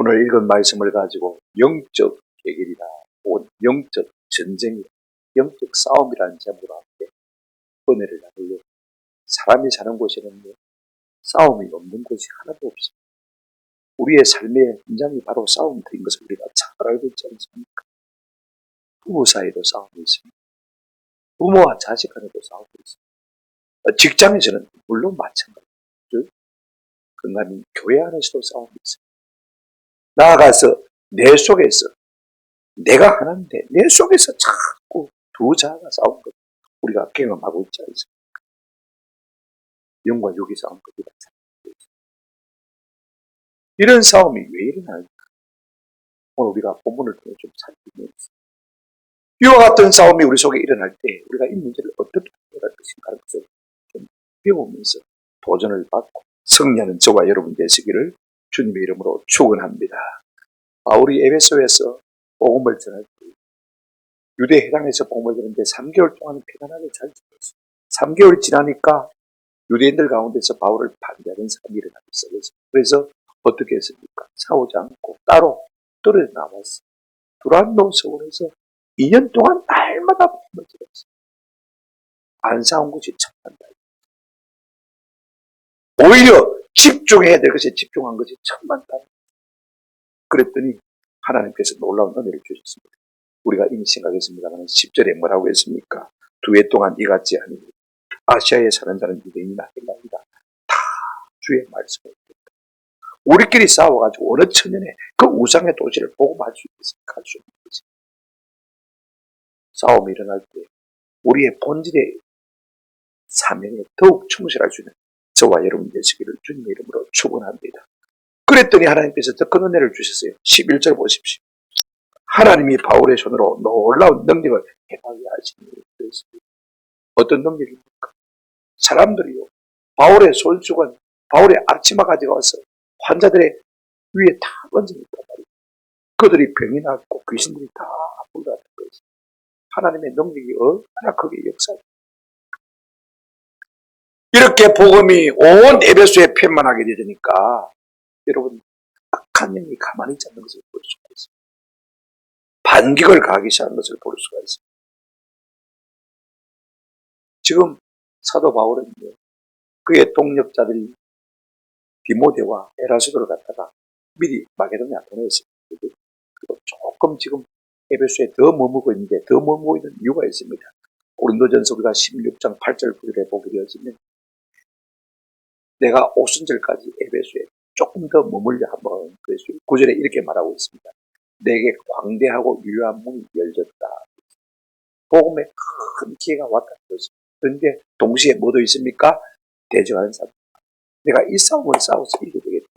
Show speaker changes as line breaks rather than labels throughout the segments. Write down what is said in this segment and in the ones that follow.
오늘 읽은 말씀을 가지고 영적 대결이나 영적 전쟁이나 영적 싸움이라는 제목으로 함께 은혜를 나누려. 사람이 사는 곳에는 싸움이 없는 곳이 하나도 없습니다. 우리의 삶의 현장이 바로 싸움터인 것을 우리가 잘 알고 있지 않습니까? 부부 사이도 싸움이 있습니다. 부모와 자식 간에도 싸움이 있습니다. 직장에서는 물론 마찬가지죠. 건강한 교회 안에서도 싸움이 있습니다. 나아가서 내 속에서 내가 하나인데 내 속에서 자꾸 두 자아가 싸우는 것 우리가 경험하고 있지 않습니까? 영과 육이 싸우는 것보다 이런 싸움이 왜 일어나는가? 오늘 우리가 본문을 통해 좀 살펴보면서 이와 같은 싸움이 우리 속에 일어날 때 우리가 이 문제를 어떻게 해결할 것인가 하는 것을 좀 배우면서 도전을 받고 승리하는 저와 여러분 되시기를 주님의 이름으로 축원합니다. 바울이 에베소에서 복음을 전할 때 유대 해당에서 복음을 전했는데 3개월 동안 평안하게 잘 지냈어요. 3개월 지나니까 유대인들 가운데서 바울을 반대하는 사람이 일어나기 시작했어요. 그래서 어떻게 했습니까? 싸우지 않고 따로 떨어져 나왔어요. 두란노 서울에서 2년 동안 날마다 복음을 전했어요. 안 싸운 것이 천만다. 오히려 집중해야 될 것에 집중한 것이 천만다. 그랬더니 하나님께서 놀라운 은혜를 주셨습니다. 우리가 이미 생각했습니다만 10절에 뭐라고 했습니까? 2해 동안 이같지 아니고 아시아에 사는 자는 유대인이나 헬라인이나 다 주의 말씀을 듣다. 우리끼리 싸워가지고 어느 천년에 그 우상의 도시를 복음할 수 있겠습니까? 할 수 없는 거지. 싸움이 일어날 때 우리의 본질의 사명에 더욱 충실할 수 있는 저와 여러분 되시기를 주님의 이름으로 축원합니다. 그랬더니 하나님께서 더 큰 은혜를 주셨어요. 11절 보십시오. 하나님이 바울의 손으로 놀라운 능력을 행하게 하시니 그랬습니다. 어떤 능력입니까? 사람들이요. 바울의 손수건, 바울의 앞치마 가지고 와서 환자들의 위에 다 얹으니까 말이에요. 그들이 병이 낫고 귀신들이 다 물러나는 거지. 하나님의 능력이 얼마나 크게 역사해요. 이렇게 복음이 온 에베소에 편만하게 되니까 여러분 악한 영이 가만히 있지 않는 것을 볼 수가 있습니다. 반격을 가하기 시작한 것을 볼 수가 있습니다. 지금 사도 바울은 그의 동력자들이 디모데와 에라스도를 갖다가 미리 마게도냐 보냈습니다. 그리고 조금 지금 에베소에 더 머무고 있는데 더 머무고 있는 이유가 있습니다. 고린도전서 우리가 16장 8절 9절에 보게 되어지면 내가 오순절까지 에베소에 조금 더 머물려 한번 그래서 9절에 이렇게 말하고 있습니다. 내게 광대하고 유효한 문이 열렸다. 복음에 큰 기회가 왔다는 것입니다. 그런데 동시에 뭐도 있습니까? 대적하는 사람. 내가 이 싸움을 싸워서 이기게 되겠다.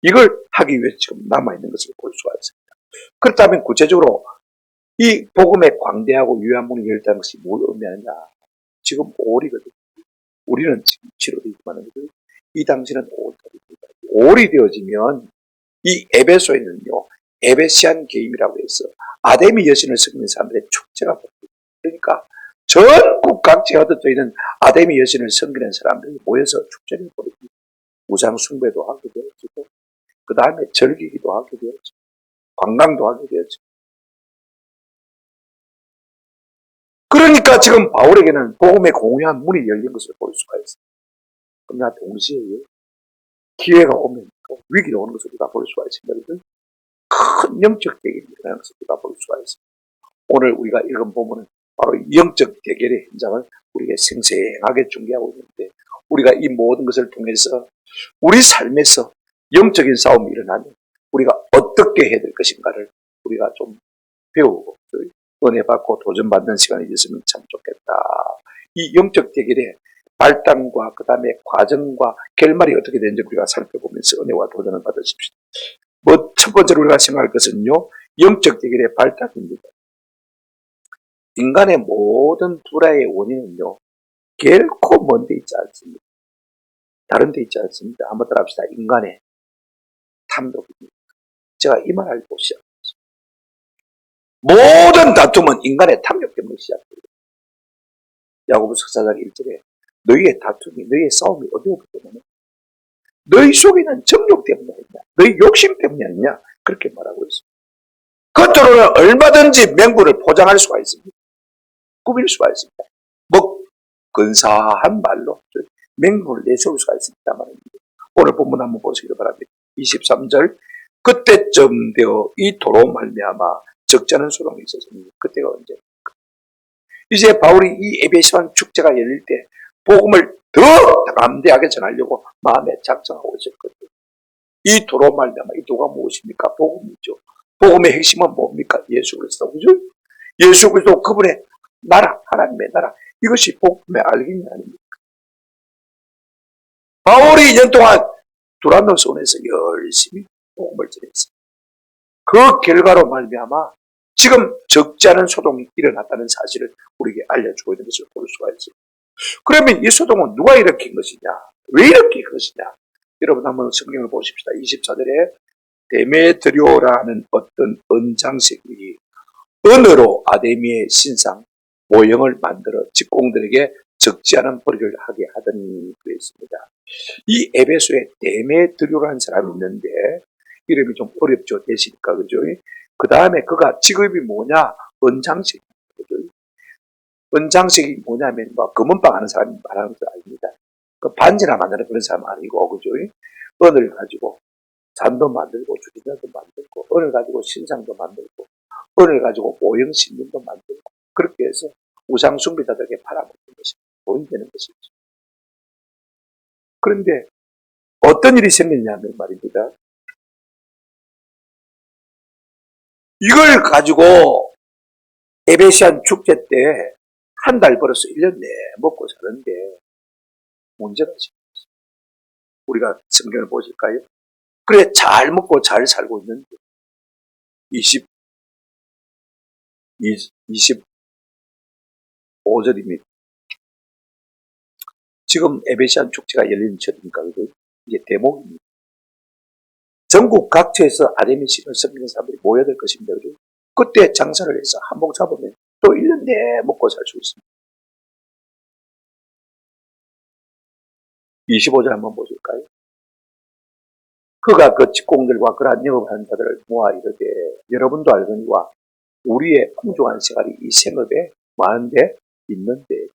이걸 하기 위해서 지금 남아있는 것을 볼 수가 있습니다. 그렇다면 구체적으로 이 복음에 광대하고 유효한 문이 열렸다는 것이 뭘 의미하느냐? 지금 5월이거든요. 우리는 지금 7월이지만 이 당시는 5월입니다. 5월이 되어지면 이 에베소에는요. 에베시안 게임이라고 해서 아데미 여신을 섬기는 사람들의 축제가 벌어집니다. 그러니까 전국 각지에 흩어져 있는 아데미 여신을 섬기는 사람들이 모여서 축제를 벌입니다. 우상 숭배도 하게 되어지고 그 다음에 절기기도 하게 되어지고 관광도 하게 되어지고 그러니까 지금 바울에게는 복음의 공유한 문이 열린 것을 볼 수가 있습니다. 그러나 동시에 기회가 오면 또 위기가 오는 것을 우리가 볼 수가 있습니다. 큰 영적 대결이 일어나는 것을 우리가 볼 수가 있습니다. 오늘 우리가 읽은 본문은 바로 영적 대결의 현장을 우리에게 생생하게 중계하고 있는데 우리가 이 모든 것을 통해서 우리 삶에서 영적인 싸움이 일어나면 우리가 어떻게 해야 될 것인가를 우리가 좀 배우고 은혜 받고 도전받는 시간이 있으면 참 좋겠다. 이 영적 대결의 발단과 그 다음에 과정과 결말이 어떻게 되는지 우리가 살펴보면서 은혜와 도전을 받으십시오. 첫 번째로 우리가 생각할 것은요. 영적 대결의 발단입니다. 인간의 모든 불화의 원인은요. 결코 먼 데 있지 않습니다. 다른 데 있지 않습니다. 한번 따라합시다. 인간의 탐욕입니다. 제가 이 말 알고 시작합니다. 모든 다툼은 인간의 탐욕 때문에 시작됩니다. 야고보서 4장 1절에 너희의 다툼이 너희의 싸움이 어디로부터 오느냐? 너희 속에는 정욕 때문에 아니냐? 너희 욕심 때문이 아니냐? 그렇게 말하고 있습니다. 겉으로는 얼마든지 맹구를 포장할 수가 있습니다. 꾸밀 수가 있습니다. 뭐 근사한 말로 맹구를 내세울 수가 있습니다만 오늘 본문 한번 보시기를 바랍니다. 23절 그때쯤 되어 이 도로 말미암아 적지 않은 소동이 있었습니다. 그때가 언제? 이제 바울이 이 에베소한 축제가 열릴 때 복음을 더 담대하게 전하려고 마음에 작정하고 있었거든요. 이 도로 말미암아 이 도가 무엇입니까? 복음이죠. 복음의 핵심은 뭡니까? 예수 그리스도. 그죠? 예수 그리스도 그분의 나라, 하나님의 나라. 이것이 복음의 알갱이 아닙니까? 바울이 2년 동안 두란노선에서 열심히 복음을 전했습니다. 그 결과로 말미암아 지금 적지 않은 소동이 일어났다는 사실을 우리에게 알려주고 있는 것을 볼 수가 있습니다. 그러면 이 소동은 누가 일으킨 것이냐? 왜 일으킨 것이냐? 여러분 한번 성경을 보십시다. 24절에 데메드료라는 어떤 은장색이 은으로 아데미의 신상 모형을 만들어 직공들에게 적지 않은 벌이를 하게 하더니 그랬습니다. 이 에베소에 데메드료라는 사람이 있는데 이름이 좀 어렵죠. 되시니까 그죠? 그 다음에 그가 직업이 뭐냐? 은장색. 그죠? 은장색이 뭐냐면 뭐 금은방 하는 사람이 말하는 거 아닙니다. 그 반지나 만드는 그런 사람 아니고 그죠? 은을 가지고 잔도 만들고 주전자도 만들고 은을 가지고 신상도 만들고 은을 가지고 모형 신문도 만들고 그렇게 해서 우상 숭배자들에게 팔아먹는 것이 돈이 되는 것이죠. 그런데 어떤 일이 생겼냐면 말입니다. 이걸 가지고 에베시안 축제 때 한 달 벌어서 1년 내 먹고 사는데 문제가 생겼어요. 우리가 성경을 보실까요? 그래 잘 먹고 잘 살고 있는데 25절입니다. 지금 에베시안 축제가 열리는 절이니까 이게 대목입니다. 전국 각처에서 아데미 신을 섬기는 사람들이 모여들 것입니다. 그때 장사를 해서 한복 잡으면 또 1년 내에 먹고 살 수 있습니다. 25절 한번 보실까요? 그가 그 직공들과 그러한 영업하는 자들을 모아 이르되 여러분도 알거니와 우리의 풍족한 생활이 이 생업에 많은데 있는데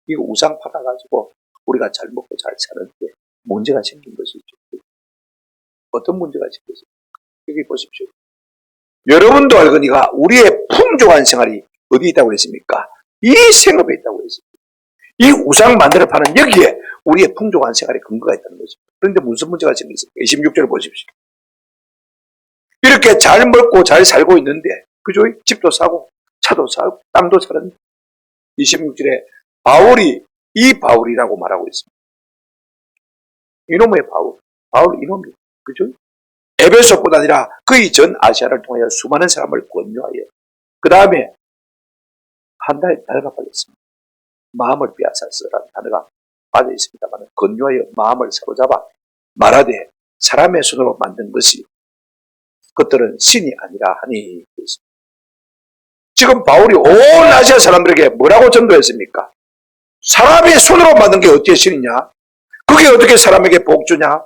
이거 우상 팔아가지고 우리가 잘 먹고 잘 사는데 문제가 생긴 것이죠. 어떤 문제가 생겼습니까? 여기 보십시오. 여러분도 알거니가 우리의 풍족한 생활이 어디 있다고 했습니까? 이 생업에 있다고 했습니다. 이 우상 만들어 파는 여기에 우리의 풍족한 생활의 근거가 있다는 거죠. 그런데 무슨 문제가 생겼습니까? 26절 보십시오. 이렇게 잘 먹고 잘 살고 있는데 그죠? 집도 사고 차도 사고 땅도 사는데 26절에 바울이 이 바울이라고 말하고 있습니다. 이놈의 바울 이놈이 그죠? 에베소뿐 아니라 그의 전 아시아를 통하여 수많은 사람을 권유하여 그 다음에 한 단어가 빠졌습니다. 마음을 빼앗았으라는 단어가 빠져 있습니다만 권유하여 마음을 사로잡아 말하되 사람의 손으로 만든 것이 그것들은 신이 아니라 하니 지금 바울이 온 아시아 사람들에게 뭐라고 전도했습니까? 사람의 손으로 만든 게 어떻게 신이냐? 그게 어떻게 사람에게 복 주냐?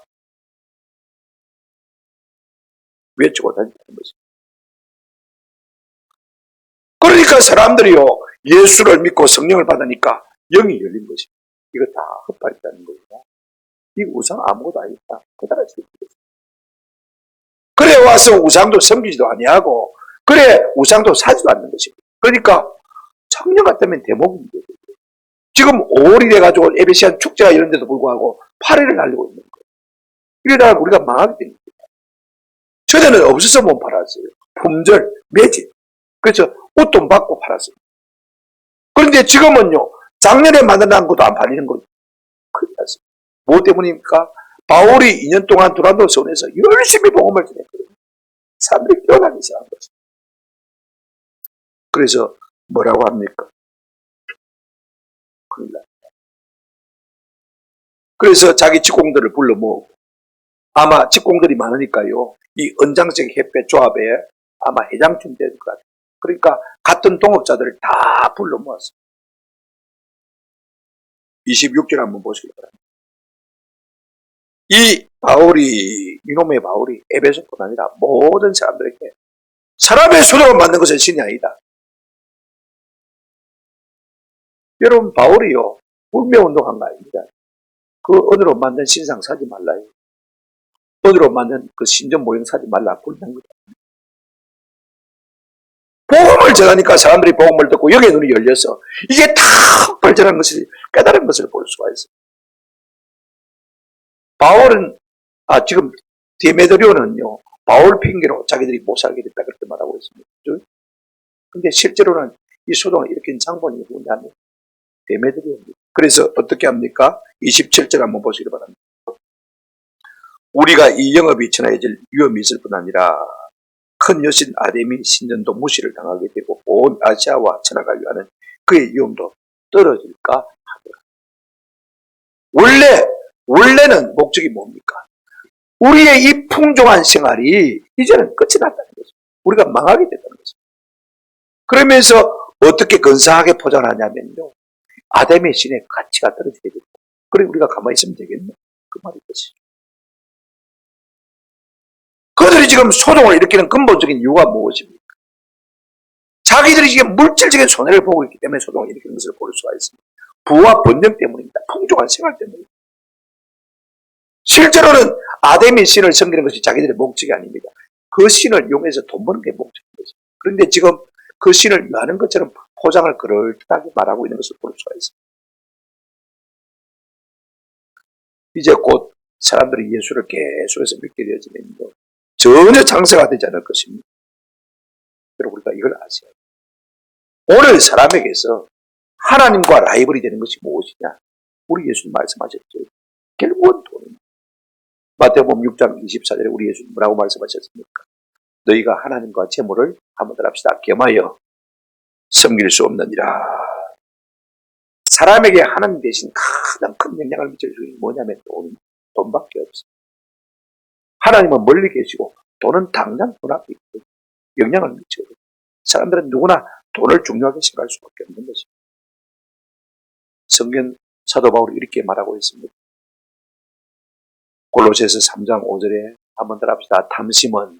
외치고 다닌다는 거죠. 그러니까 사람들이요 예수를 믿고 성령을 받으니까 영이 열린 것입니다. 이거 다 헛발이라는 거예요. 이 우상 아무것도 아니다. 그다라 그래 와서 우상도 섬기지도 아니하고 그래 우상도 사지도 않는 것입니다. 그러니까 작년 같다면 대목입니다. 지금 5월이 돼가지고 에베시안 축제가 이런데도 불구하고 8일을 날리고 있는 거예요. 이러다가 우리가 망하게 됩니다. 전에는 없어서 못 팔았어요. 품절, 매진. 그래서 옷돈 받고 팔았어요. 그런데 지금은요, 작년에 만들어난 것도 안 팔리는 거예요. 큰일 났어요. 뭐 때문입니까? 바울이 2년 동안 두란노선에서 열심히 복음을 전했거든요. 사람들이 변하기 시작한 거죠. 그래서 뭐라고 합니까? 큰일 났다. 그래서 자기 직공들을 불러 모으고 아마 직공들이 많으니까요. 이 은장색 햇볕 조합에 아마 회장쯤 될 것 같아요. 그러니까 같은 동업자들을 다 불러 모았어요. 26절 한번 보시기 바랍니다. 이 이놈의 바울이 에베소뿐 아니라 모든 사람들에게 사람의 손으로 만든 것은 신이 아니다. 여러분, 바울이요, 불매운동한 거 아닙니다. 그 은으로 만든 신상 사지 말라요. 은으로 만든 그 신전 모형 사지 말라. 불매한 거다. 복음을 전하니까 사람들이 복음을 듣고 여기에 눈이 열려서 이게 다 발전한 것을 깨달은 것을 볼 수가 있어요. 바울은 지금 디메드리오는요, 바울 핑계로 자기들이 못 살게 됐다 그렇게 말하고 있습니다. 근데 실제로는 이 소동을 일으킨 장본이 누구냐면 디메드리오입니다. 그래서 어떻게 합니까? 27절 한번 보시기 바랍니다. 우리가 이 영업이 전해질 위험이 있을 뿐 아니라 큰 여신 아데미 신전도 무시를 당하게 되고 온 아시아와 전화가 위하는 그의 위험도 떨어질까 하더라. 원래는 목적이 뭡니까? 우리의 이 풍족한 생활이 이제는 끝이 났다는 거죠. 우리가 망하게 됐다는 거죠. 그러면서 어떻게 근사하게 포장하냐면요, 아담의 신의 가치가 떨어지게 되고, 그래 우리가 가만히 있으면 되겠네, 그 말이 것이죠. 그들이 지금 소동을 일으키는 근본적인 이유가 무엇입니까? 자기들이 지금 물질적인 손해를 보고 있기 때문에 소동을 일으키는 것을 볼 수가 있습니다. 부와 번영 때문입니다. 풍족한 생활 때문입니다. 실제로는 아담의 신을 섬기는 것이 자기들의 목적이 아닙니다. 그 신을 이용해서 돈 버는 게 목적인 거죠. 그런데 지금 그 신을 위하는 것처럼 포장을 그럴듯하게 말하고 있는 것을 볼 수가 있습니다. 이제 곧 사람들이 예수를 계속해서 믿게 되어지면요, 전혀 장사가 되지 않을 것입니다. 여러분, 우리가 이걸 아셔야 돼요. 오늘 사람에게서 하나님과 라이벌이 되는 것이 무엇이냐? 우리 예수님 말씀하셨죠. 결국은 돈입니다. 마태복음 6장 24절에 우리 예수님 뭐라고 말씀하셨습니까? 너희가 하나님과 재물을 한번들 합시다. 겸하여 섬길 수 없느니라. 사람에게 하나님 대신 가장 큰 영향을 미칠 수 있는 게 뭐냐면 돈밖에 없어요. 하나님은 멀리 계시고 돈은 당장 돈 앞에 있고 영향을 미쳐요. 사람들은 누구나 돈을 중요하게 생각할 수밖에 없는 것입니다. 성경 사도 바울이 이렇게 말하고 있습니다. 골로새서 3장 5절에 한번 더 합시다. 탐심은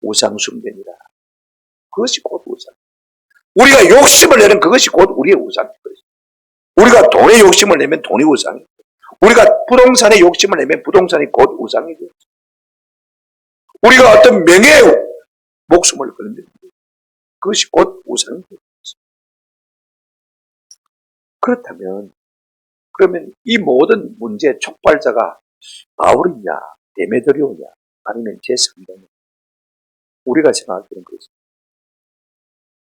우상 숭배니라. 그것이 곧 우상. 우리가 욕심을 내는 그것이 곧 우리의 우상인 것이죠. 우리가 돈에 욕심을 내면 돈이 우상이고, 우리가 부동산에 욕심을 내면 부동산이 곧 우상이죠. 우리가 어떤 명예에 목숨을 걸면 그것이 곧 우상인 것이죠. 그렇다면, 그러면 이 모든 문제의 촉발자가 바울이냐, 데메드리오냐, 아니면 제3자냐? 우리가 생각할 때는 그렇습니다.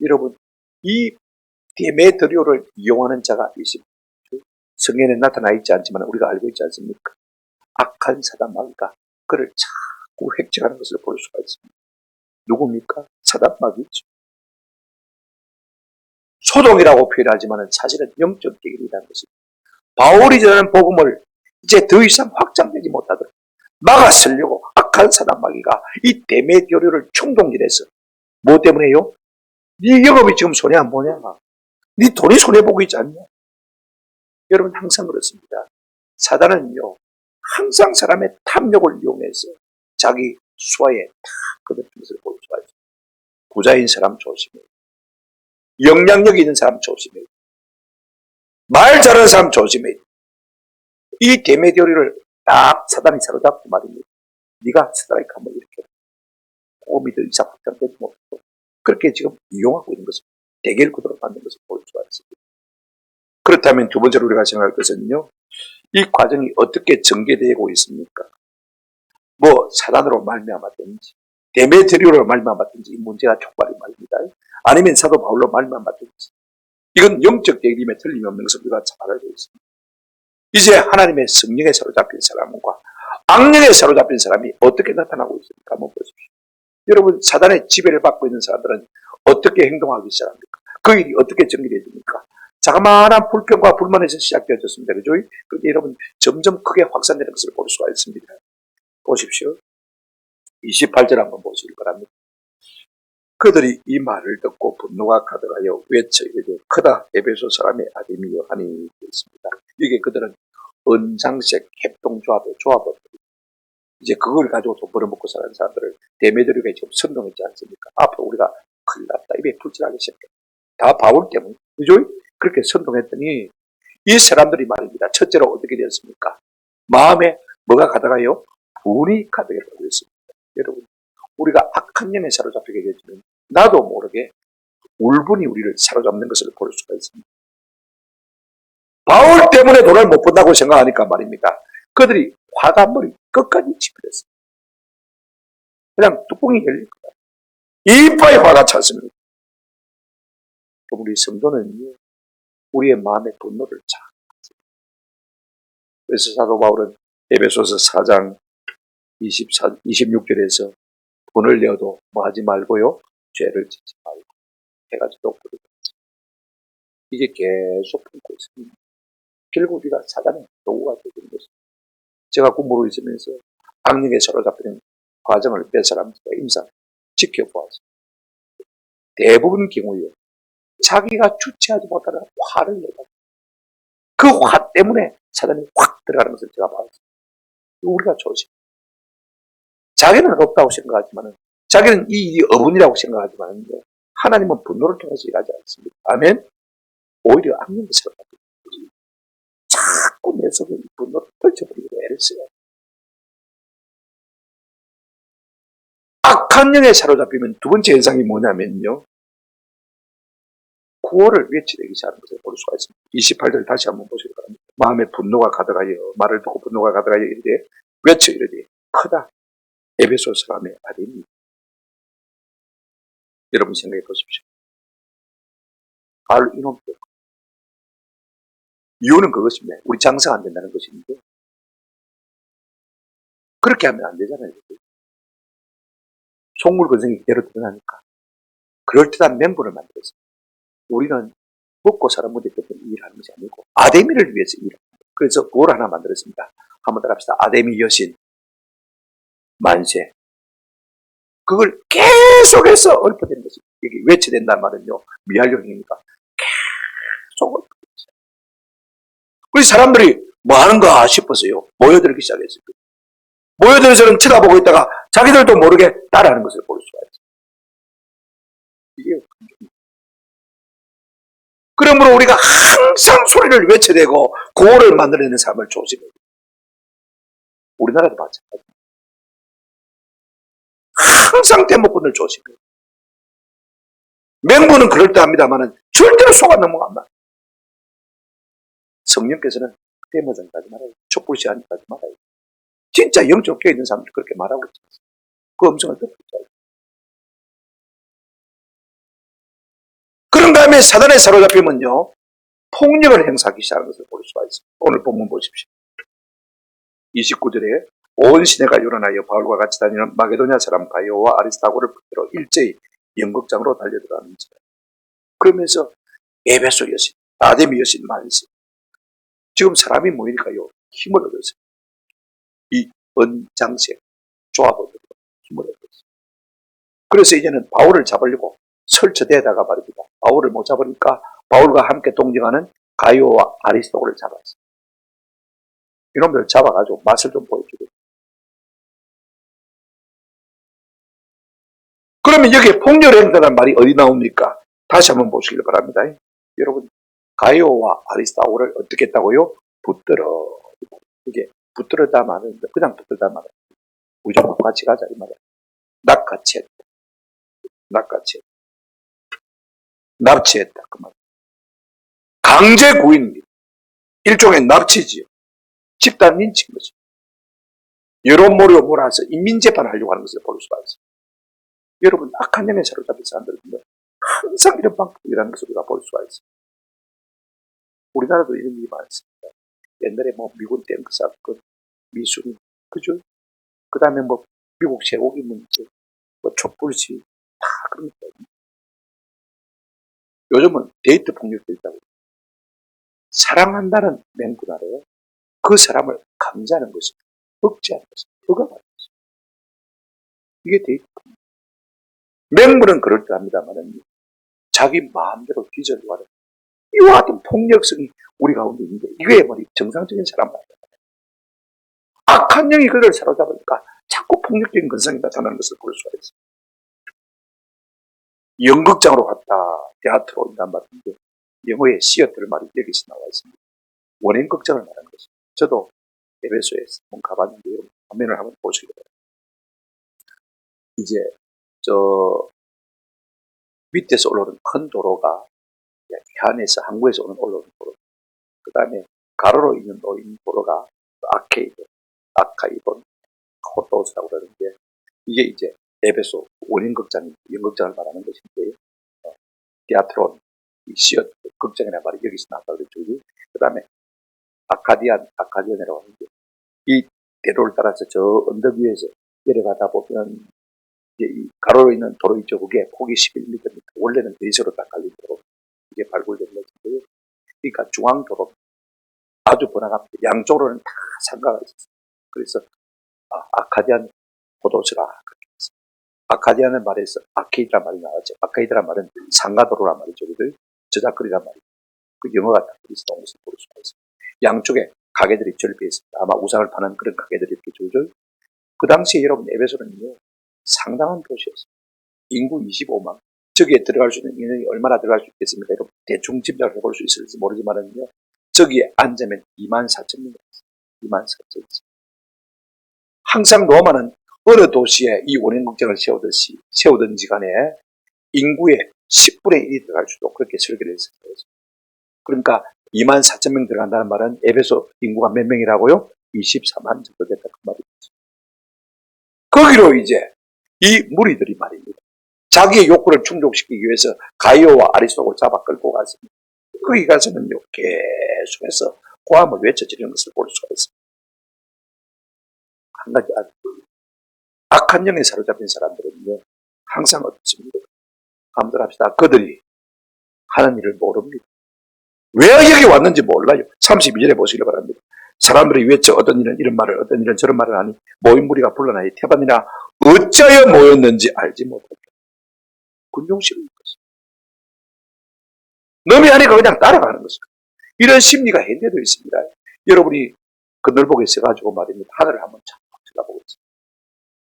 여러분, 이 데메드리오를 이용하는 자가 있습니다. 성경에 나타나 있지 않지만 우리가 알고 있지 않습니까? 악한 사단 마귀가 그를 자꾸 획책하는 것을 볼 수가 있습니다. 누굽니까? 사단 마귀죠. 소동이라고 표현하지만 사실은 영적 계율이라는 것입니다. 바울이 전하는 복음을 이제 더 이상 확장되지 못하도록 막아서려고 악한 사단 마귀가 이 데메드리오를 충동질해서 뭐 때문에요? 네 영업이 지금 손해 안 보냐? 네 돈이 손해 보고 있지 않냐? 여러분, 항상 그렇습니다. 사단은요, 항상 사람의 탐욕을 이용해서 자기 수하에 다 거듭는 것을 볼 수가 있어요. 부자인 사람 조심해요. 영향력 있는 사람 조심해요. 말 잘하는 사람 조심해요. 이 데메드리오를 딱 사단이 사로잡고 말입니다. 네가 스트라이크하면 이렇게 복음이 더 이상 확장되지 못하고 그렇게 지금 이용하고 있는 것을 대결 구도로 만든 것을 볼 수가 있습니다. 그렇다면 두 번째로 우리가 생각할 것은요, 이 과정이 어떻게 전개되고 있습니까? 뭐 사단으로 말미암았든지 데메드리오로 말미암았든지 이 문제가 촉발이 말입니다. 아니면 사도 바울로 말미암았든지 이건 영적 대립에 틀림이 없는 것을 우리가 잘 알고 있습니다. 이제 하나님의 성령에 사로잡힌 사람과 악령에 사로잡힌 사람이 어떻게 나타나고 있습니까? 한번 보십시오. 여러분, 사단의 지배를 받고 있는 사람들은 어떻게 행동하기 시작합니까? 그 일이 어떻게 전개되십니까? 자그마한 불평과 불만에서 시작되어졌습니다. 그죠? 그런데 여러분, 점점 크게 확산되는 것을 볼 수가 있습니다. 보십시오. 28절 한번 보시기 바랍니다. 그들이 이 말을 듣고 분노가 가득하여 외쳐 이르되 크다 에베소 사람의 아데미여 하니 있습니다. 이게 그들은 은장색 협동조합의 조합원들입니다. 이제 그걸 가지고 돈 벌어먹고 사는 사람들을 데메드리오가 지금 선동했지 않습니까? 앞으로 우리가 큰일 났다. 입에 풀칠하기 시작했다. 다 바울 때문에. 그죠? 그렇게 선동했더니 이 사람들이 말입니다. 첫째로 어떻게 되었습니까? 마음에 뭐가 가다가요? 분이 가득했다고 했습니다. 여러분, 우리가 악한 영에 사로잡히게 되면 나도 모르게 울분이 우리를 사로잡는 것을 볼 수가 있습니다. 바울 때문에 돈을 못 번다고 생각하니까 말입니다. 그들이 화가 머리 끝까지 집혔어요. 그냥 뚜껑이 열릴 거다. 이빨에 화가 찼습니다. 우리 성도는 우리의 마음의 분노를 잘 알습니다. 그래서 사도 바울은 에베소서 4장 26절에서 돈을 내어도 뭐 하지 말고요. 죄를 짓지 말고 해가지고 뿌리고 이게 계속 품고 있습니다. 결국 우리가 사단의 도구가 되는 것입니다. 제가 공부를 있으면서 악령에 사로잡히는 과정을 몇 사람들과 임상 지켜보았습니다. 대부분 경우에 자기가 주체하지 못하는 화를 내고 그 화 때문에 사단이 확 들어가는 것을 제가 봤습니다. 우리가 조심. 자기는 없다고 생각하지만 자기는 이 일이 어분이라고 생각하지만 하나님은 분노를 통해서 일하지 않습니다. 아멘. 오히려 악령에 사로잡히는 거지. 자꾸 내 속에 이 분노를 펼쳐버리고 애를 써요. 악한 영에 사로잡히면 두 번째 현상이 뭐냐면요. 구호를 외치기 시작하는 것을 볼 수가 있습니다. 28절 다시 한번 보시기 바랍니다. 마음에 분노가 가득하여 말을 듣고 분노가 가득하여 이르되 외쳐 이르되 크다. 에베소 사람의 아들입니다. 여러분 생각해 보십시오. 바로 이놈 때문에. 이유는 그것입니다. 우리 장사가 안 된다는 것인데 그렇게 하면 안 되잖아요. 속물건성이 그대로 드러나니까 그럴듯한 멘붕을 만들었습니다. 우리는 먹고 사는 분들 때문에 일하는 것이 아니고 아데미를 위해서 일합니다. 그래서 뭘 하나 만들었습니다. 한번 따라합시다. 아데미 여신 만세. 그걸 계속해서 읊어대는 것입니다. 여기 외쳐댄다는 말은요. 미활용이니까 계속 읊어대는 그래서 사람들이 뭐 하는가 싶어서요. 모여들기 시작했습니다. 모여들어서는 쳐다보고 있다가 자기들도 모르게 따라하는 것을 볼 수가 있습니다. 이게 그러므로 우리가 항상 소리를 외쳐대고 구호를 만들어내는 삶을 조심해야 돼요. 우리나라도 마찬가지입니다. 항상 대목분을 조심해요. 맹부는 그럴듯합니다만 절대로 속아 넘어간다. 성령께서는 대모장까지 말아요. 촛불시한까지 말아요. 진짜 영적 껴있는 사람들 그렇게 말하고 있습니다. 그 음성을 듣고 그런 다음에 사단에 사로잡히면요. 폭력을 행사하기 시작하는 것을 볼 수가 있습니다. 오늘 본문 보십시오. 29절에 온 시내가 일어나여 바울과 같이 다니는 마게도냐 사람 가이오와 아리스타고를 붙들어 일제히 연극장으로 달려들어가는지라. 그러면서 에베소 여신, 아데미 여신 만세. 지금 사람이 모이니까요. 힘을 얻었어요. 이 언장색 조합을 얻고 힘을 얻었어요. 그래서 이제는 바울을 잡으려고 설쳐대다가 말입니다. 바울을 못 잡으니까 바울과 함께 동정하는 가이오와 아리스토를 잡았어요. 이놈들 잡아가지고 맛을 좀 보여주고. 그러면 여기에 폭력을 행사라는 말이 어디 나옵니까? 다시 한번 보시길 바랍니다. 여러분, 가이오와 아리스토를 어떻게 했다고요? 붙들어. 이게 붙들었다 말은 그냥 붙들다 말은 무조건 같이 가자 이 말이야. 낚아챘다. 낚아챘다. 납치했다 그 말. 강제 구인입니다. 일종의 납치지요. 집단 린치인 거죠. 여론몰이로 몰아서 인민재판을 하려고 하는 것을 볼 수가 있어요. 여러분 악한 영에 사로잡힌 사람들은요. 항상 이런 방법이라는 것을 우리가 볼 수가 있어요. 우리나라도 이런 일이 많습니다. 옛날에 뭐 미군 탱크 사건, 미수리, 그죠? 그 다음에 뭐 미국 쇠고기 문제, 뭐 촛불시 다 그런 거예요. 요즘은 데이트 폭력도 있다고. 사랑한다는 맹분 아래에 그 사람을 감지하는 것이 억제하는 것이 허가가 하는 것이 이게 데이트 폭력. 맹분은 그럴듯합니다만 자기 마음대로 기절을 하는 이와 같은 폭력성이 우리 가운데 있는데 이거야말이 정상적인 사람 말이야. 악한 악한 영이 그를 사로잡으니까 자꾸 폭력적인 근성이 나타나는 것을 볼 수가 있습니다. 연극장으로 갔다 테아트로 온단 말인데 영어의 시어터를 말이 여기서 나와 있습니다. 원행극장을 말하는 것입니다. 저도 에베소에 한번 가봤는데 여러분 화면을 한번 보시기 바랍니다. 이제 저 밑에서 올라오는 큰 도로가 해안에서 항구에서 올라오는 도로, 그 다음에 가로로 있는 도로가 아카이본 코도스라고 그러는데 이게 이제 에베소 원인극장, 연극장을 말하는 것인데 디아트론, 시어터, 극장이라는 말이 여기서 나왔다고 그랬죠. 그 다음에 아카디언이라고 하는데 이 대로를 따라서 저 언덕 위에서 내려가다 보면 이제 이 가로로 있는 도로 있죠. 그게 폭이 11m입니다. 원래는 대서로 딱 갈린 도로 이게 발굴된 것인데요. 그러니까 중앙도로 아주 번화갑니다. 양쪽으로는 다 상가가 있었어요. 그래서 아카디안 포도스라 그렇게 했어요. 아카디안의 말에서 아케이드란 말이 나왔죠. 아카이드란 말은 상가도로란 말이죠. 저작거리란 말이죠. 그 영어가 딱 그리스 나온 것을 볼 수가 있어요. 양쪽에 가게들이 절벽에 있습니다. 아마 우상을 파는 그런 가게들이 이렇게 줄줄. 그 당시에 여러분 에베소는요 상당한 도시였어요. 인구 25만. 저기에 들어갈 수 있는 인원이 얼마나 들어갈 수 있겠습니까? 여러분 대충 짐작을 해볼 수 있을지 모르지만은요 저기에 앉으면 24,000명. 24,000명. 항상 로마는 어느 도시에 이 원행극장을 세우든지 간에 인구의 10분의 1이 들어갈 수도 그렇게 설계를 했어요. 그러니까 24,000명 들어간다는 말은 에베소 인구가 몇 명이라고요? 24만 정도 됐다 그 말이죠. 거기로 이제 이 무리들이 말입니다. 자기의 욕구를 충족시키기 위해서 가이오와 아리스토를 잡아 끌고 갔습니다. 거기 가서는요 계속해서 고함을 외쳐지는 것을 볼 수가 있습니다. 한 가지 악한 영에 사로잡힌 사람들은요 항상 어떻습니까? 한번 합시다. 그들이 하는 일을 모릅니다. 왜 여기 왔는지 몰라요. 32절에 보시기 바랍니다. 사람들이 외쳐 어떤 일은 이런 말을 어떤 일은 저런 말을 하니 모인 무리가 불러나니 태반이나 어찌하여 모였는지 알지 못하고 군중심리인 것입니다. 놈이 하니까 그냥 따라가는 것입니다. 이런 심리가 현대도 있습니다. 여러분이 그늘보게 있어가지고 말입니다. 하늘을 한번 쫙 쳐다보고 있습니다.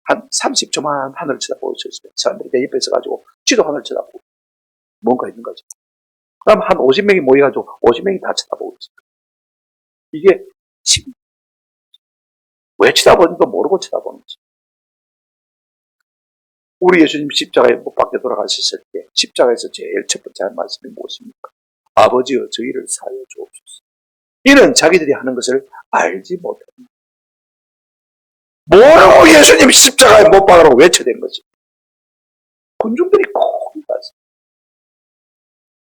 한 30초만 하늘을 쳐다보고 있었어요. 사람들이 내 옆에 있어가지고 지도 하늘을 쳐다보고 뭔가 있는 거죠. 그럼 한 50명이 모여가지고 50명이 다 쳐다보고 있습니다. 이게 왜 쳐다보는지도 모르고 쳐다보는 거죠. 우리 예수님 십자가에 못 박혀 돌아가셨을 때 십자가에서 제일 첫 번째 한 말씀이 무엇입니까? 아버지여 저희를 사하여 주옵소서. 이는 자기들이 하는 것을 알지 못합니다. 모르고 예수님 십자가에 못 박으라고 외쳐댄 거지. 군중들이 꼭 봤어요.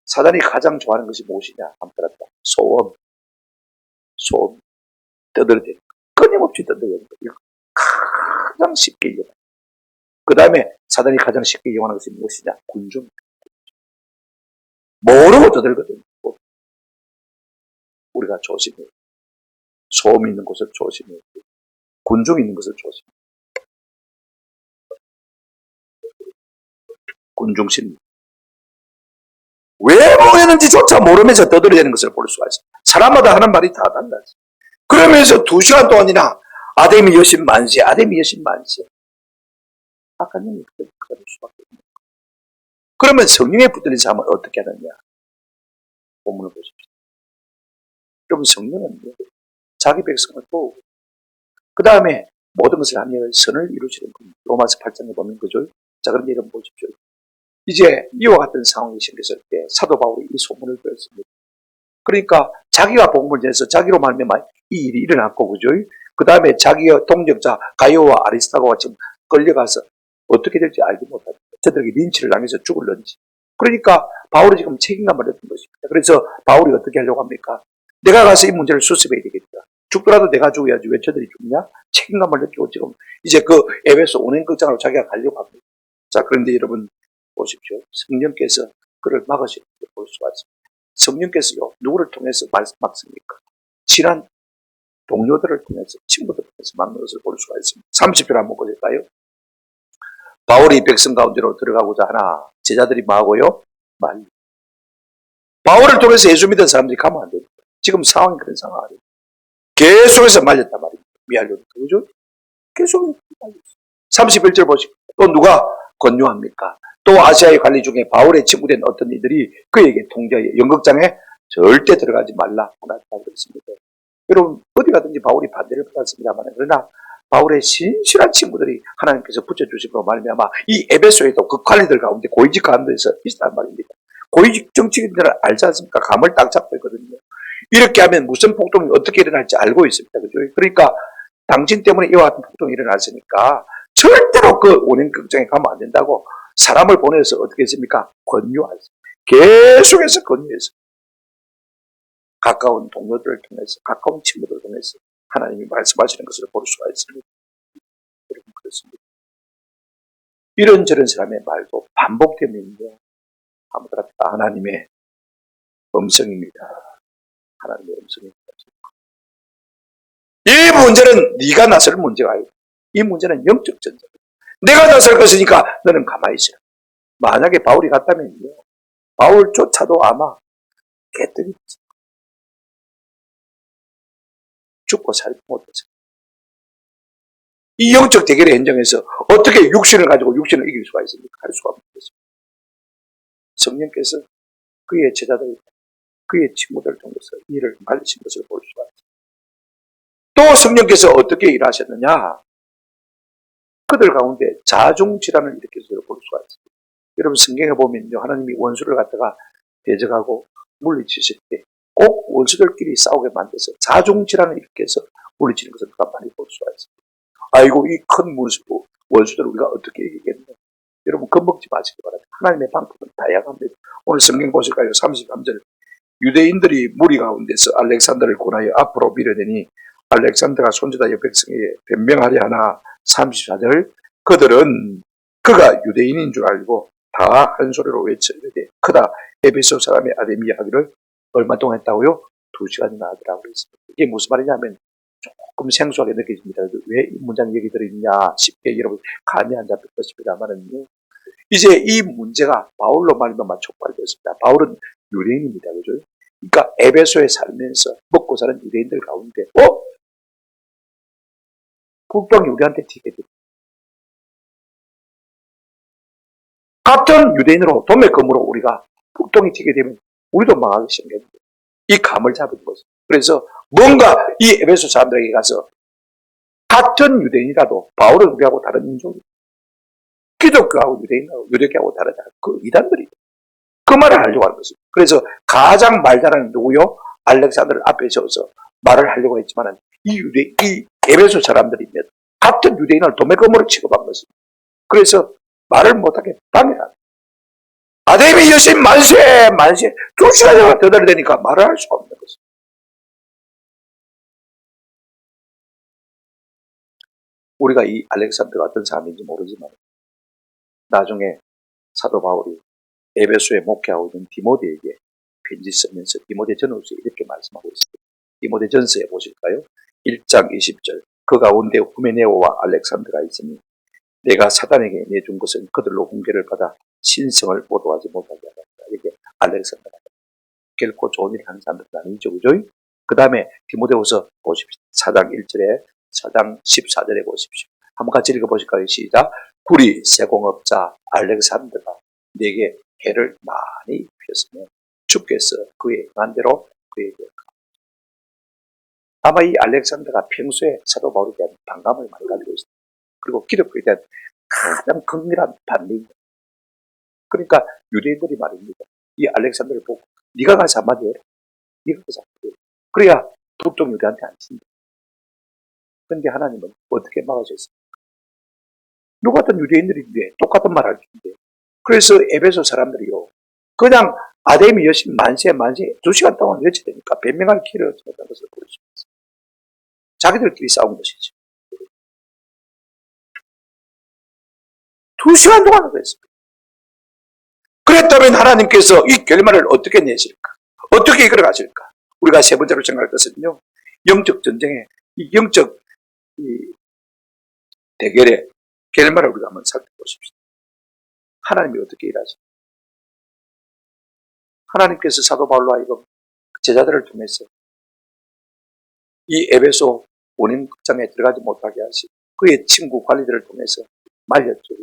사단이 가장 좋아하는 것이 무엇이냐? 한번 소음, 떠들어대는 거. 끊임없이 떠들어대는 거. 이거 가장 쉽게 이용해요. 그 다음에 사단이 가장 쉽게 이용하는 것이 무엇이냐? 군중. 모르고 떠들거든요. 우리가 조심해요. 소음 있는 곳을 조심해요. 군중 있는 것을 조심해요. 군중심. 왜 모였는지조차 모르면서 떠들어대는 것을 볼 수가 있어요. 사람마다 하는 말이 다 달라요. 그러면서 2시간 동안이나 아데미 여신 만세, 아데미 여신 만세. 아까 님이 그럴 수밖에 없는 거예요. 그러면 성령에 붙들린 사람은 어떻게 하느냐? 본문을 보십시오. 여러분 성령은 자기 백성을 보고 그 다음에 모든 것을 하며 선을 이루시는 분. 로마서 8장에 보면 그죠? 자, 그런데 여러분 보십시오. 이제 이와 같은 상황이 생겼을 때 사도 바울이 이 소문을 들었습니다. 그러니까 자기가 복음을 전해서 자기로 말미암아 이 일이 일어났고 그죠? 그 다음에 자기의 동역자 가이오와 아리스타고가 지금 끌려가서 어떻게 될지 알지 못합니다. 저들에게 린치를 당해서 죽을런지. 그러니까 바울이 지금 책임감을 느낀 것입니다. 그래서 바울이 어떻게 하려고 합니까? 내가 가서 이 문제를 수습해야 되겠다. 죽더라도 내가 죽어야지 왜 저들이 죽냐? 책임감을 느끼고 지금 이제 그 에베소 운행극장으로 자기가 가려고 합니다. 자, 그런데 여러분 보십시오. 성령께서 그를 막으시는 걸 볼 수가 있습니다. 성령께서요, 누구를 통해서 막습니까? 친한 동료들을 통해서, 친구들을 통해서 막는 것을 볼 수가 있습니다. 30절 한번 보실까요? 바울이 백성 가운데로 들어가고자 하나 제자들이 뭐하고요? 말리. 바울을 통해서 예수 믿은 사람들이 가면 안 됩니다. 지금 상황이 그런 상황이에요. 계속해서 말렸단 말입니다. 미알려도 그죠? 계속 31절 보시고 또 누가 권유합니까? 또 아시아의 관리 중에 바울의 친구된 어떤 이들이 그에게 통제하여 연극장에 절대 들어가지 말라고 나타나고 있습니다. 여러분 어디 가든지 바울이 반대를 받았습니다만 그러나 바울의 신실한 친구들이 하나님께서 붙여주심으로 말미암아 이 에베소에도 그 관리들 가운데 고위직 가운데서 있었단 말입니다. 고위직 정치인들은 알지 않습니까? 감을 딱 잡고 있거든요. 이렇게 하면 무슨 폭동이 어떻게 일어날지 알고 있습니다. 그죠? 그러니까 당신 때문에 이와 같은 폭동이 일어났으니까 절대로 그 원인 걱정에 가면 안 된다고 사람을 보내서 어떻게 했습니까? 권유하세요. 계속해서 권유해서 가까운 동료들을 통해서 가까운 친구들을 통해서 하나님이 말씀하시는 것을 볼 수가 있습니다. 여러분 그렇습니다. 이런저런 사람의 말도 반복되면요. 아무도 다 하나님의 음성입니다. 하나님의 음성입니다. 이 문제는 네가 나설 문제가 아니고 이 문제는 영적 전쟁. 내가 나설 것이니까 너는 가만히 있으라. 만약에 바울이 갔다면요. 바울조차도 아마 깨뜨리지. 죽고 살지 못했어요. 이 영적 대결의 현장에서 어떻게 육신을 가지고 육신을 이길 수가 있습니까? 할 수가 없습니다. 성령께서 그의 제자들, 그의 친구들 통해서 일을 말리신 것을 볼 수가 있습니다. 또 성령께서 어떻게 일하셨느냐? 그들 가운데 자중질환을 일으켜서 볼 수가 있습니다. 여러분 성경에 보면요. 하나님이 원수를 갖다가 대적하고 물리치실 때 꼭 원수들끼리 싸우게 만들어서 자중질환을 일으켜서 물리치는 것을 우리가 많이 볼 수가 있습니다. 아이고 이 큰 원수들을 우리가 어떻게 이기겠냐. 여러분 겁먹지 마시기 바랍니다. 하나님의 방법은 다양합니다. 오늘 성경 보실까요? 33절 유대인들이 무리 가운데서 알렉산더를 권하여 앞으로 밀어내니 알렉산더가 손주다여 백성에게 변명하려 하나 34절 그들은 그가 유대인인 줄 알고 다 한 소리로 외쳐 이르되 크다 에베소 사람의 아데미아 하기를 얼마 동안 했다고요? 2시간이나 하더라고 그랬습니다. 이게 무슨 말이냐면 조금 생소하게 느껴집니다. 왜 이 문장이 여기 들어있냐 쉽게 여러분 감이 안 잡힐 것입니다만은요. 이제 이 문제가 바울로 말미암아 촉발되었습니다. 바울은 유대인입니다. 그죠? 그러니까 에베소에 살면서 먹고 사는 유대인들 가운데 국병이 우리한테 튀게 됩니다. 같은 유대인으로 도매금으로 우리가 국동이 튀게 되면 우리도 망하기 생깁니다. 이 감을 잡은 거죠. 그래서 뭔가 이 에베소 사람들에게 가서 같은 유대인이라도 바울은 우리하고 다른 인종이에요. 기독교하고 유대인하고 유대교하고 다르다. 그 이단들이 그 말을 하려고 하는 것입니다. 그래서 가장 말 잘하는 누구요? 알렉산더를 앞에 세워서 말을 하려고 했지만 이 에베소 사람들이 같은 유대인을 도매금으로 취급한 것입니다. 그래서 말을 못하게 방해합니다. 아데미 여신 만세 2시간이나 더 들어대니까 말을 할 수가 없는 것입니다. 우리가 이 알렉산더가 어떤 사람인지 모르지만 나중에 사도 바울이 에베소에 목회하고 있는 디모데에게 편지 쓰면서 디모데 전후서에 이렇게 말씀하고 있습니다. 디모데 전서에 보실까요? 1장 20절 그 가운데 후메네오와 알렉산더가 있으니 내가 사단에게 내준 것은 그들로 훈계를 받아 신성을 보도하지 못하게 하다. 이게 알렉산더가 결코 좋은 일을 하는 사람들은 아니죠. 그죠? 그 다음에 디모데후서 보십시오. 4장 1절에 4장 14절에 보십시오. 한번 같이 읽어보실까요? 시작. 불이 세공업자 알렉산더가 내게 해를 많이 입혔으며 주께서 그의 행한대로 그에게 아마 이 알렉산더가 평소에 사도 바울에 대한 반감을 많이 가지고 있습니다. 그리고 기독교에 대한 가장 극렬한 반대입니다. 그러니까 유대인들이 말입니다. 이 알렉산더를 보고 네가 가서 한마디 해라. 네가 가서 한마디 해라. 그래야 북동 유대한테 안 친다. 그런데 하나님은 어떻게 막아주셨습니까? 누가 같은 유대인들인데 똑같은 말 할 텐데. 그래서 에베소 사람들이요. 그냥 아데미 여신 만세 2시간 동안 외치되니까 변명할 기회를 얻지 못한 것을 볼 수 있습니다. 자기들끼리 싸운 것이지. 2시간 동안 그랬습니다. 그랬다면 하나님께서 이 결말을 어떻게 내실까? 어떻게 이끌어 가실까? 우리가 세 번째로 생각할 것은요. 영적 전쟁의 이 영적 대결의 결말을 우리가 한번 살펴보십시다. 하나님이 어떻게 일하십니까? 하나님께서 사도 바울로 하여금 제자들을 통해서 이 에베소 원인 극장에 들어가지 못하게 하시고 그의 친구 관리들을 통해서 말렸죠.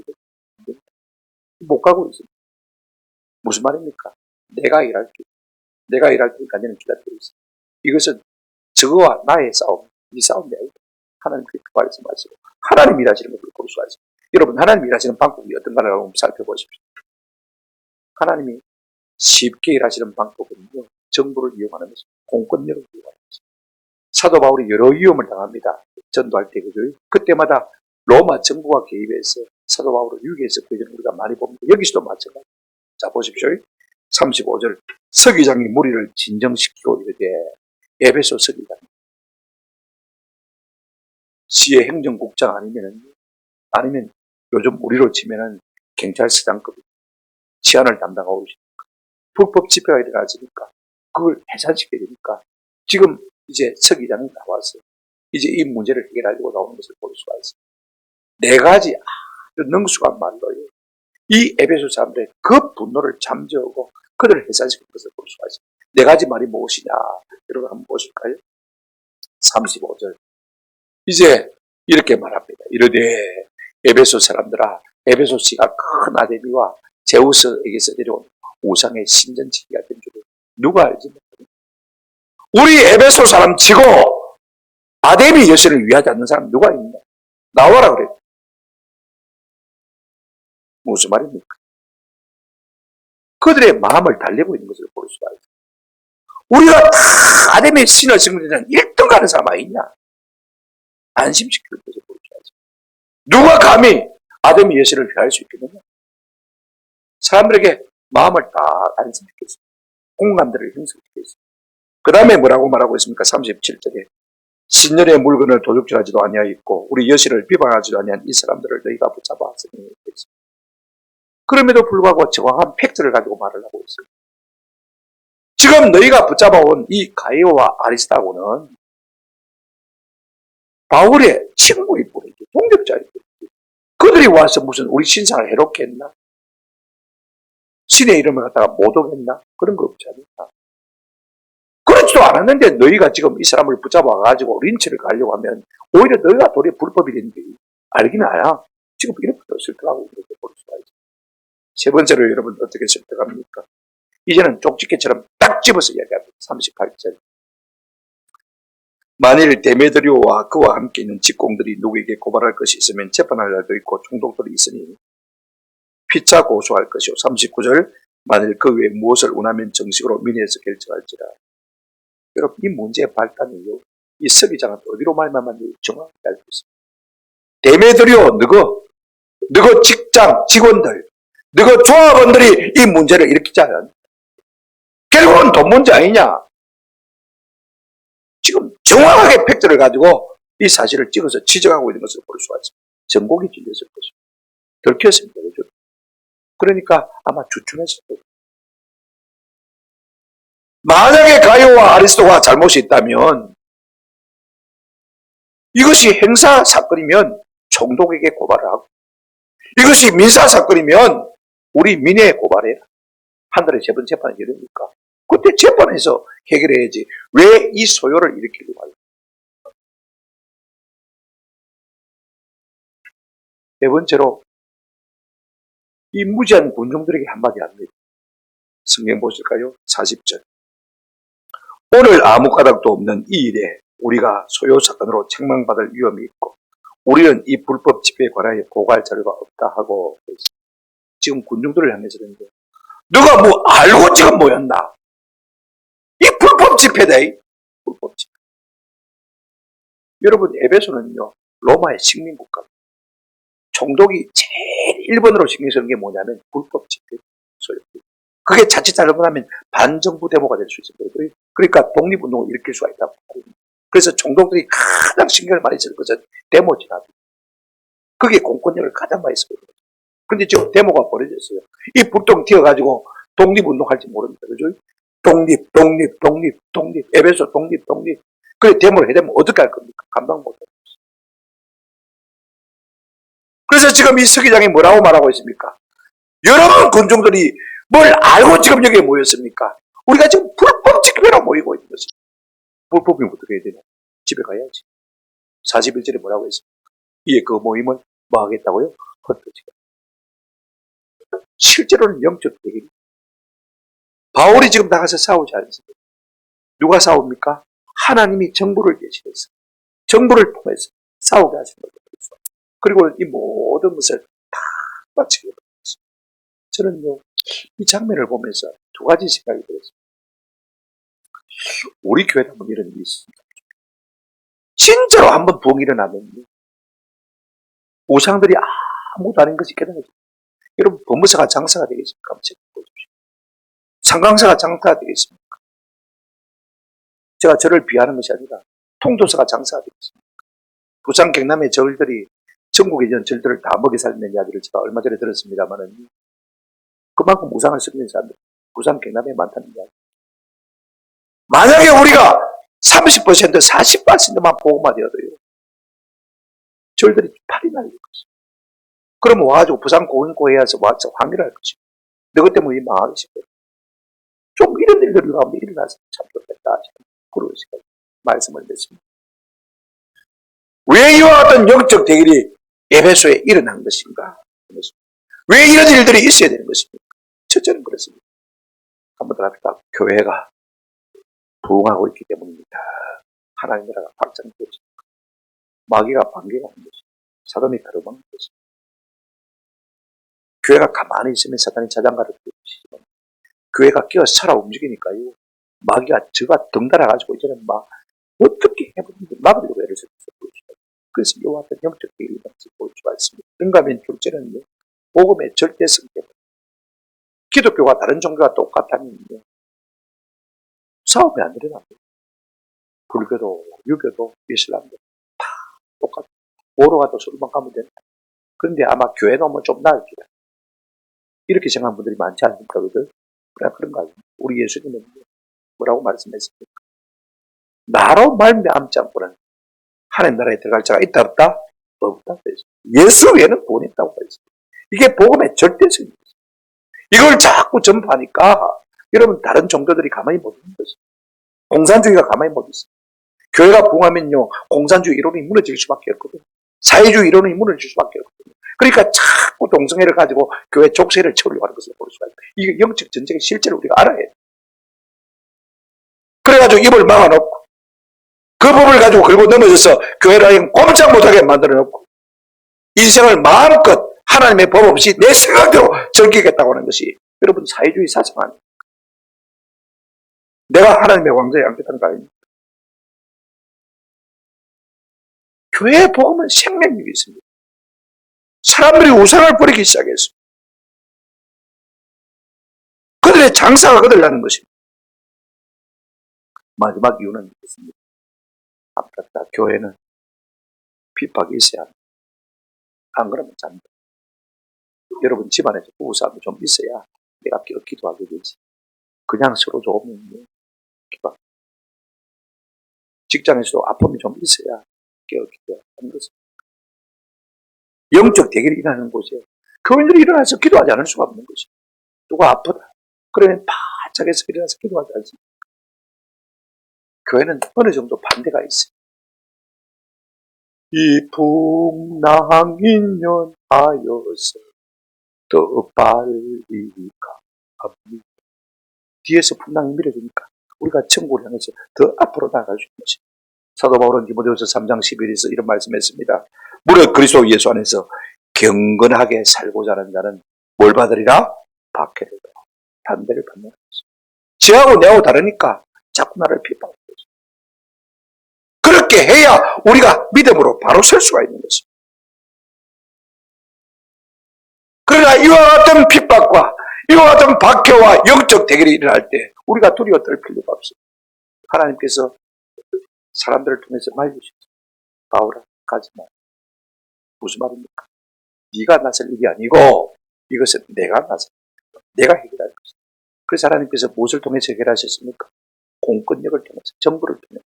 못 가고 있습니다. 무슨 말입니까? 내가 일할게. 내가 일할 테니까 너는 기다리고 있어. 이것은 저거와 나의 싸움, 이 싸움이 아니고 하나님께 말씀하시고 하나님 일하시는 것을 볼 수가 있습니다. 여러분, 하나님 일하시는 방법이 어떤가를 한번 살펴보십시오. 하나님이 쉽게 일하시는 방법은요, 정부를 이용하는 것입니다. 공권력을 이용하는 것입니다. 사도 바울이 여러 위험을 당합니다. 전도할 때 그때마다 로마 정부가 개입해서 사도 바울을 유기해서 구해주는 우리가 많이 봅니다. 여기서도 마찬가지. 자, 보십시오. 35절. 서기장이 무리를 진정시키고 이르되, 에베소 서기장. 시의 행정국장 아니면 요즘 우리로 치면은 경찰서장급 치안을 담당하고 계십니까? 불법 집회가 일어나지니까 그걸 해산시켜야 되니까 지금 이제 서기장이 나와서 이제 이 문제를 해결하려고 나오는 것을 볼 수가 있습니다. 네 가지 아주 능숙한 말로요. 이 에베소 사람들의 그 분노를 잠재우고 그들을 해산시킨 것을 볼 수가 있습니다. 네 가지 말이 무엇이냐? 여러분 한번 보실까요? 35절. 이제 이렇게 말합니다. 이르되 에베소 사람들아, 에베소 씨가 큰 아데미와 제우스에게서 내려온 우상의 신전지기가 된 줄을 누가 알지 못합니다. 우리 에베소 사람 치고 아데미 여신을 위하지 않는 사람 누가 있냐? 나와라 그래. 무슨 말입니까? 그들의 마음을 달래고 있는 것을 볼 수가 있어요. 우리가 다 아데미의 신을 증거하는 1등 가는 사람 아니냐? 안심시키는 것을 볼 수가 있어요. 누가 감히 아데미 여신을 위할 수 있겠느냐? 사람들에게 마음을 다 안심시켰어요. 공감대를 형성시켰어요. 그 다음에 뭐라고 말하고 있습니까? 37절에 신년의 물건을 도둑질하지도 아니하였고 우리 여신을 비방하지도 아니한 이 사람들을 너희가 붙잡아 왔으니. 그럼에도 불구하고 정확한 팩트를 가지고 말을 하고 있어요. 지금 너희가 붙잡아온 이 가이오와 아리스타고는 바울의 친구일 뿐이죠. 동력자일 뿐이죠. 그들이 와서 무슨 우리 신상을 해롭게 했나? 신의 이름을 갖다가 모독했나? 그런 거 없지 않을까? 그렇지도 않았는데 너희가 지금 이 사람을 붙잡아가지고 린치를 가려고 하면 오히려 너희가 도리어 불법이 되는데 알기는 알아. 지금 이렇게도 설득하고 이렇게 볼 수가 있어요. 세 번째로 여러분 어떻게 설득합니까? 이제는 쪽집게처럼 딱 집어서 이야기합니다. 38절. 만일 데메드리오와 그와 함께 있는 직공들이 누구에게 고발할 것이 있으면 재판할 날도 있고 총독들이 있으니 피차 고소할 것이요. 39절. 만일 그 외에 무엇을 원하면 정식으로 민의에서 결정할지라. 여러분, 이 문제의 발단이요. 이 서기장은 어디로 말만 정확히 알고 있습니다. 데메드리오, 너그 직장 직원들, 너그 조합원들이 이 문제를 일으키자면 결국은 돈 문제 아니냐? 지금 정확하게 팩트를 가지고 이 사실을 찍어서 지적하고 있는 것을 볼 수가 있습니다. 전곡이 찔렸을 것입니다. 들켰습니다. 그렇죠? 그러니까 아마 주춤했을 거예요. 만약에 가이오와 아리스토가 잘못이 있다면 이것이 행사 사건이면 총독에게 고발을 하고 이것이 민사 사건이면 우리 민회에 고발해라. 한 달에 3번 재판이 열리니까 그때 재판에서 해결해야지 왜 이 소요를 일으키려고 하냐. 네 번째로 이 무지한 군중들에게 한마디 합니다. 성경 보실까요? 40절. 오늘 아무 까닭도 없는 이 일에 우리가 소요 사건으로 책망받을 위험이 있고 우리는 이 불법 집회에 관하여 보고할 자료가 없다 하고 지금 군중들을 향해서 그런데 누가 뭐 알고 지금 모였나? 이 불법 집회다. 불법 집회. 여러분, 에베소는요 로마의 식민국가. 총독이 제일 1번으로 신경 쓰는 게 뭐냐면 불법 집회. 그게 자칫 잘못하면 반정부 데모가 될 수 있습니다. 그러니까 독립운동을 일으킬 수가 있다고 말입니다. 그래서 총독들이 가장 신경을 많이 쓰는 것은 데모 진압입니다. 그게 공권력을 가장 많이 쓰고 있는 거죠. 근데 지금 데모가 벌어졌어요. 이 불똥 튀어가지고 독립운동할지 모릅니다. 그죠? 독립. 에베소 독립. 그래, 데모를 해야 되면 어떻게 할 겁니까? 감당 못 합니다. 그래서 지금 이 서기장이 뭐라고 말하고 있습니까? 여러분 군중들이 뭘 알고 지금 여기에 모였습니까? 우리가 지금 불법 집회로 모이고 있는 것입니다. 불법이면 어떻게 해야 되냐? 집에 가야지. 41절에 뭐라고 했습니까? 이에 그 모임은 뭐 하겠다고요? 흩어지고. 실제로는 영적 대결이. 바울이 지금 나가서 싸우지 않습니다. 누가 싸웁니까? 하나님이 정부를 제시해서 정부를 통해서 싸우게 하신 거죠. 그리고 이 모든 것을 다 마치게 되었습니다. 저는요, 이 장면을 보면서 두 가지 생각이 들었습니다. 우리 교회에 한번 이런 일이 있습니다. 진짜로 한번 부흥이 일어나면 우상들이 아무것도 아닌 것이 깨달아집니다. 여러분, 법무사가 장사가 되겠습니까? 한번 생각해 보십시오. 상강사가 장사가 되겠습니까? 제가 저를 비하는 것이 아니라 통도사가 장사가 되겠습니까? 부산 경남의 절들이 전국에 있는 절들을 다 먹여 살리는 이야기를 제가 얼마 전에 들었습니다만은 그만큼 우상을 섬기는 사람들 부산 경남에 많다는 이야기. 만약에 우리가 30%, 40%만 복음화되어도요, 절들이 팔이 날릴 것이죠. 그러면 와가지고 부산 공인고에 와서 와서 항의를 할 것이고, 너희 때문에 망하겠지. 좀 이런 일들이 가운데 일어나서 참 좋겠다. 그런 시간 말씀을 드렸습니다. 왜 이와 같은 영적 대결이 에베소에 일어난 것인가? 왜 이런 일들이 있어야 되는 것입니까? 첫째는 그렇습니다. 한번 더 합시다. 교회가 부흥하고 있기 때문입니다. 하나님 나라가 확장되고 있습니다. 마귀가 반개가 하는 것입니다. 사단이 가로막는 것입니다. 교회가 가만히 있으면 사단이 자장가를 부리시지만 교회가 끼어 살아 움직이니까요. 마귀가 저가 덩달아가지고 이제는 막 어떻게 해보는지 막으려고 애를 쓰고 있습니다. 그래서 이와 같은 영적 대결이 볼 수가 있습니다. 그런가 하면 둘째는요, 복음의 절대성 때문에 기독교가 다른 종교가 똑같다면 싸움이 안 일어납니다. 불교도, 유교도, 이슬람도 다 똑같아요. 보러 가도 술만 가면 된다. 그런데 아마 교회 놓으면 좀 나을 기다. 이렇게 생각하는 분들이 많지 않습니까? 그런가 하죠. 우리 예수님은 뭐라고 말씀했습니까? 나로 말미암지 않고는 하나님 나라에 들어갈 자가 있다 없다? 없다. 예수 외에는 돈 있다고 했습니다. 이게 복음의 절대성입니다. 이걸 자꾸 전파하니까 여러분 다른 종교들이 가만히 못 있는 것입니다. 공산주의가 가만히 못 있습니다. 교회가 부흥하면요, 공산주의 이론이 무너질 수밖에 없거든요. 사회주의 이론이 무너질 수밖에 없거든요. 그러니까 자꾸 동성애를 가지고 교회 족쇄를 채우려고 하는 것을 볼 수가 있어요. 이게 영적 전쟁의 실제로 우리가 알아야 해요. 그래가지고 입을 막아놓고 그 법을 가지고 긁고 넘어져서 교회를 꼼짝 못하게 만들어 놓고 인생을 마음껏 하나님의 법 없이 내 생각대로 즐기겠다고 하는 것이 여러분 사회주의 사상 아닙니까? 내가 하나님의 왕자에 앉겠다는 거 아닙니까? 교회의 복음은 생명력이 있습니다. 사람들이 우상을 버리기 시작했습니다. 그들의 장사가 거들나는 것입니다. 마지막 이유는 있습니다. 아깝다. 교회는 핍박이 있어야 합니다. 안 그러면 잡니다. 여러분 집안에서 부부싸움이 좀 있어야 내가 기도하게 되지. 그냥 서로 좋으면 핍박. 직장에서도 아픔이 좀 있어야 기도하는 것입니다. 영적 대결이 일어나는 곳에 교인들이 일어나서 기도하지 않을 수가 없는 것입니다. 누가 아프다. 그러면 바짝에서 일어나서 기도하지 않습니다. 교회는 어느 정도 반대가 있어요. 이 풍랑인연하여서 더 빨리 갑니다. 뒤에서 풍랑이 밀어주니까 우리가 천국을 향해서 더 앞으로 나아갈 수 있는 것입니다. 사도 바울은 디모데후서 3장 11절에서 이런 말씀했습니다. 무릇 그리스도 예수 안에서 경건하게 살고자 하는 자는 뭘 받으리라? 박해를 받아. 반대를 받는 것입니다. 지하고 내하고 다르니까 자꾸 나를 핍박하는 것입니다. 그렇게 해야 우리가 믿음으로 바로 설 수가 있는 것입니다. 그러나 이와 같은 핍박과 이와 같은 박해와 영적 대결이 일어날 때 우리가 두려워 떨 필요가 없습니다. 하나님께서 사람들을 통해서 말해주십니다. 바울아, 가지 마. 무슨 말입니까? 네가 나설 일이 아니고 이것은 내가 나설 일이다. 내가 해결할 것이다. 그래서 하나님께서 무엇을 통해서 해결하셨습니까? 공권력을 통해서, 정부를 통해서,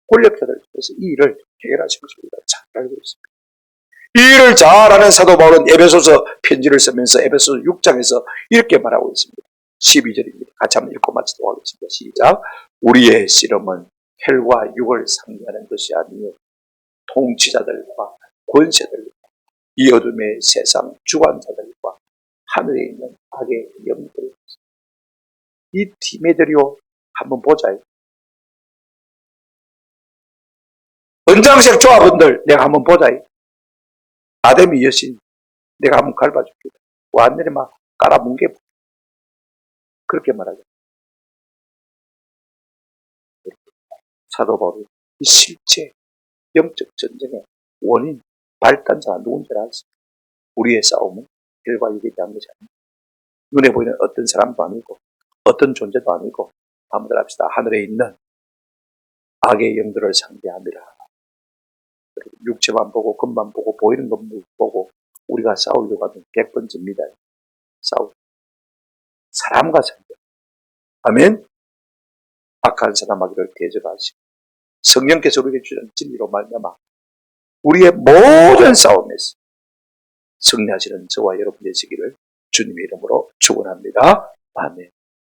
권력자들을 통해서 이 일을 해결하신 것을 우리가 잘 알고 있습니다. 이 일을 잘 아는 사도 바울은 에베소서 편지를 쓰면서 에베소서 6장에서 이렇게 말하고 있습니다. 12절입니다. 같이 한번 읽고 마치도록 하겠습니다. 시작. 우리의 씨름은 혈과 육을 상대하는 것이 아니요 통치자들과 권세들과 이 어둠의 세상 주관자들과 하늘에 있는 악의 영들, 이 티메데리오 한번 보자. 은장색 조합원들 내가 한번 보자. 아담이 여신 내가 한번 갈봐줄게. 완전히 막 깔아뭉개. 그렇게 말하죠. 사도 바울이 이 실제 영적 전쟁의 원인, 발단자가 누군지 알았습니다. 우리의 싸움은 혈과 육에 대한 것이 아닙니다. 눈에 보이는 어떤 사람도 아니고 어떤 존재도 아니고 한번 합시다. 하늘에 있는 악의 영들을 상대하느라. 육체만 보고 겉만 보고 보이는 것만 보고 우리가 싸우려고 하면 100번째입니다. 싸우. 사람과 상대. 아멘. 악한 사람하기를 대적하시고 성령께서 우리에게 주신 진리로 말미암아 우리의 모든 싸움에서 승리하시는 저와 여러분 되시기를 주님의 이름으로 축원합니다. 아멘.